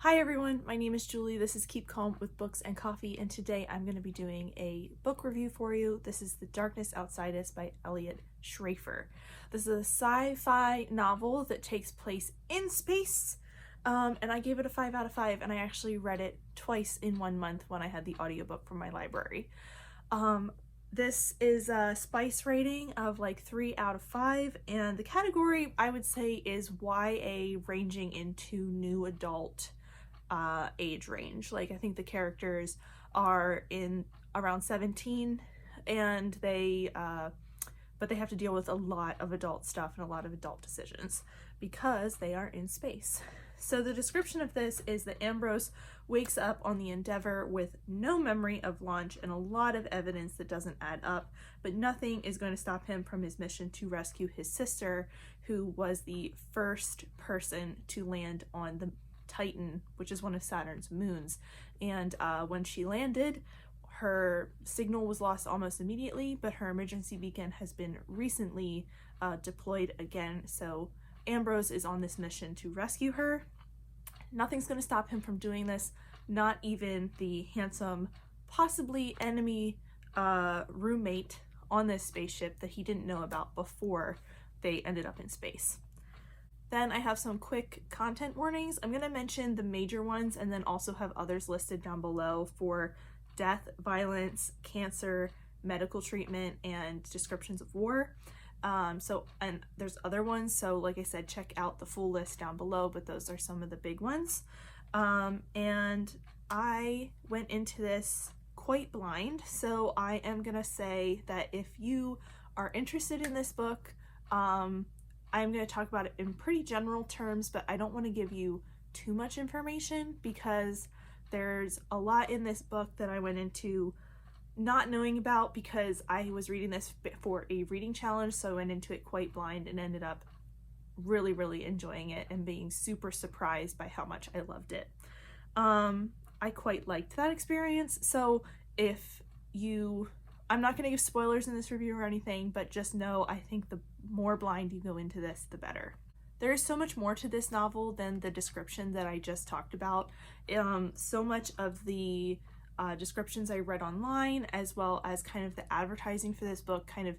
Hi everyone, my name is Julie. This is Keep Calm with Books and Coffee, and today I'm going to be doing a book review for you. This is The Darkness Outside Us by Elliot Schrafer. This is a sci-fi novel that takes place in space, and I gave it a 5 out of 5, and I actually read it twice in 1 month when I had the audiobook from my library. This is a spice rating of like 3 out of 5, and the category I would say is YA ranging into new adult age range. Like, I think the characters are in around 17, and but they have to deal with a lot of adult stuff and a lot of adult decisions because they are in space. So the description of this is that Ambrose wakes up on the Endeavour with no memory of launch and a lot of evidence that doesn't add up, but nothing is going to stop him from his mission to rescue his sister, who was the first person to land on the Titan, which is one of Saturn's moons. And when she landed, her signal was lost almost immediately, but her emergency beacon has been recently deployed again. So Ambrose is on this mission to rescue her. Nothing's going to stop him from doing this, not even the handsome, possibly enemy roommate on this spaceship that he didn't know about before they ended up in space. Then I have some quick content warnings. I'm going to mention the major ones and then also have others listed down below for death, violence, cancer, medical treatment, and descriptions of war. And there's other ones, so like I said, check out the full list down below, but those are some of the big ones. And I went into this quite blind, so I am going to say that if you are interested in this book, I'm going to talk about it in pretty general terms, but I don't want to give you too much information because there's a lot in this book that I went into not knowing about because I was reading this for a reading challenge, so I went into it quite blind and ended up really enjoying it and being super surprised by how much I loved it. I quite liked that experience, so I'm not going to give spoilers in this review or anything, but just know I think the more blind you go into this, the better. There is so much more to this novel than the description that I just talked about. So much of the descriptions I read online, as well as kind of the advertising for this book, kind of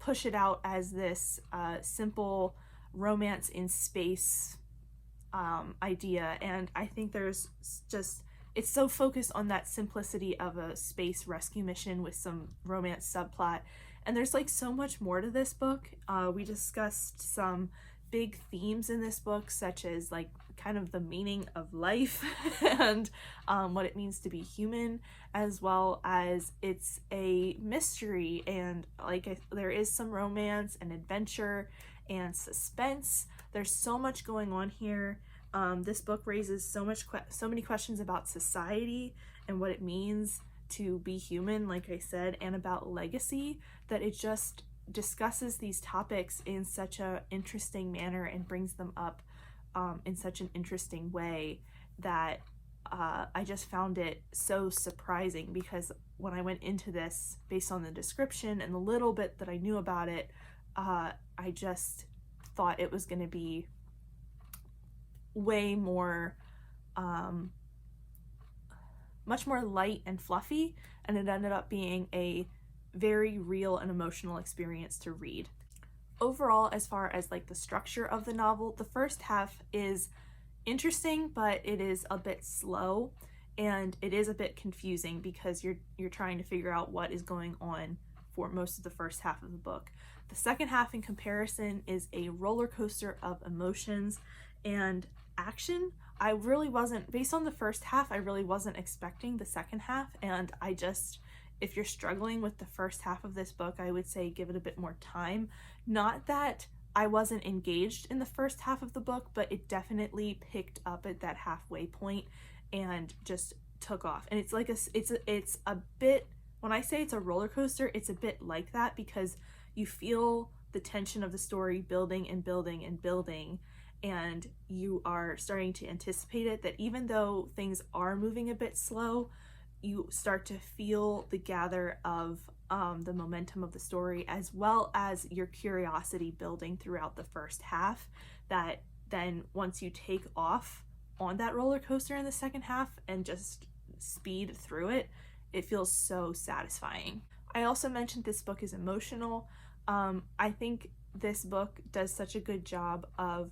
push it out as this simple romance in space idea, and I think it's so focused on that simplicity of a space rescue mission with some romance subplot, and there's like so much more to this book. We discussed some big themes in this book, such as like kind of the meaning of life and what it means to be human, as well as it's a mystery, and there is some romance and adventure and suspense. There's so much going on here. This book raises so many questions about society and what it means to be human, like I said, and about legacy, that it just discusses these topics in such an interesting manner and brings them up in such an interesting way that I just found it so surprising, because when I went into this based on the description and the little bit that I knew about it, I just thought it was going to be way more much more light and fluffy, and it ended up being a very real and emotional experience to read. Overall, as far as like the structure of the novel, the first half is interesting, but it is a bit slow and it is a bit confusing because you're trying to figure out what is going on for most of the first half of the book. The second half, in comparison, is a roller coaster of emotions and action. I really wasn't, based on the first half, I really wasn't expecting the second half, and if you're struggling with the first half of this book, I would say give it a bit more time. Not that I wasn't engaged in the first half of the book, but it definitely picked up at that halfway point and just took off. And it's like it's a bit, when I say it's a roller coaster, it's a bit like that, because you feel the tension of the story building and building and building, and you are starting to anticipate it, that even though things are moving a bit slow, you start to feel the gather of the momentum of the story, as well as your curiosity building throughout the first half, that then once you take off on that roller coaster in the second half and just speed through it, it feels so satisfying. I also mentioned this book is emotional. I think this book does such a good job of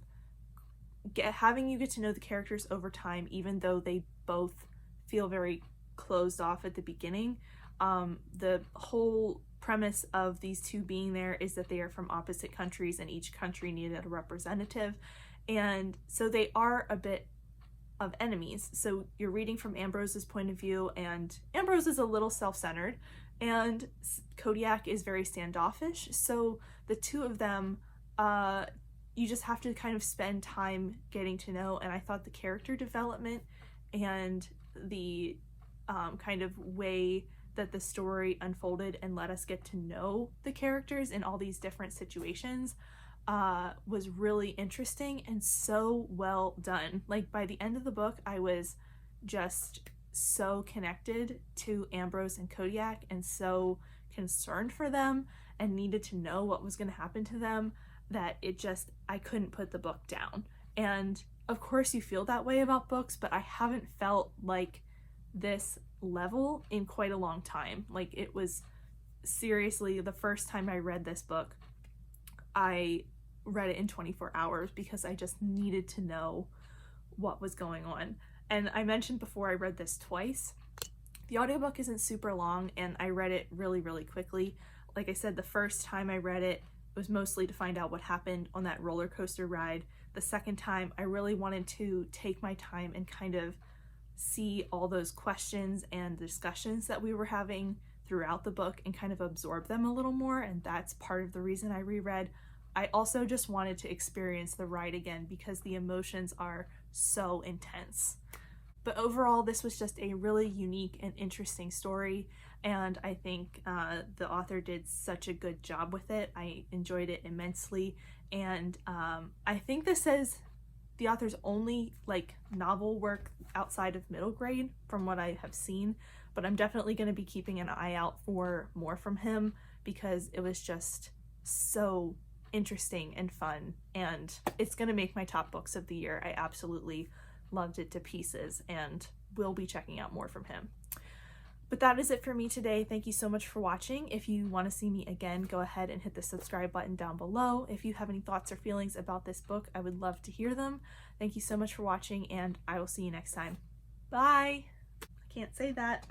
having you get to know the characters over time, even though they both feel very closed off at the beginning. The whole premise of these two being there is that they are from opposite countries and each country needed a representative, and so they are a bit of enemies. So you're reading from Ambrose's point of view, and Ambrose is a little self-centered and Kodiak is very standoffish, so the two of them you just have to kind of spend time getting to know. And I thought the character development and the kind of way that the story unfolded and let us get to know the characters in all these different situations was really interesting and so well done. Like, by the end of the book, I was just so connected to Ambrose and Kodiak and so concerned for them and needed to know what was going to happen to them that I couldn't put the book down. And of course you feel that way about books, but I haven't felt like this level in quite a long time. Like, it was seriously the first time I read this book, I read it in 24 hours because I just needed to know what was going on. And I mentioned before, I read this twice. The audiobook isn't super long and I read it really, really quickly. Like I said, the first time I read it was mostly to find out what happened on that roller coaster ride. The second time, I really wanted to take my time and kind of see all those questions and discussions that we were having throughout the book and kind of absorb them a little more, and that's part of the reason I reread. I also just wanted to experience the ride again because the emotions are so intense. But overall, this was just a really unique and interesting story, and I think the author did such a good job with it. I enjoyed it immensely, and I think this is the author's only novel work outside of middle grade from what I have seen, but I'm definitely going to be keeping an eye out for more from him because it was just so interesting and fun, and it's going to make my top books of the year. I absolutely loved it to pieces and will be checking out more from him. But that is it for me today. Thank you so much for watching. If you want to see me again, go ahead and hit the subscribe button down below. If you have any thoughts or feelings about this book, I would love to hear them. Thank you so much for watching, and I will see you next time. Bye! I can't say that.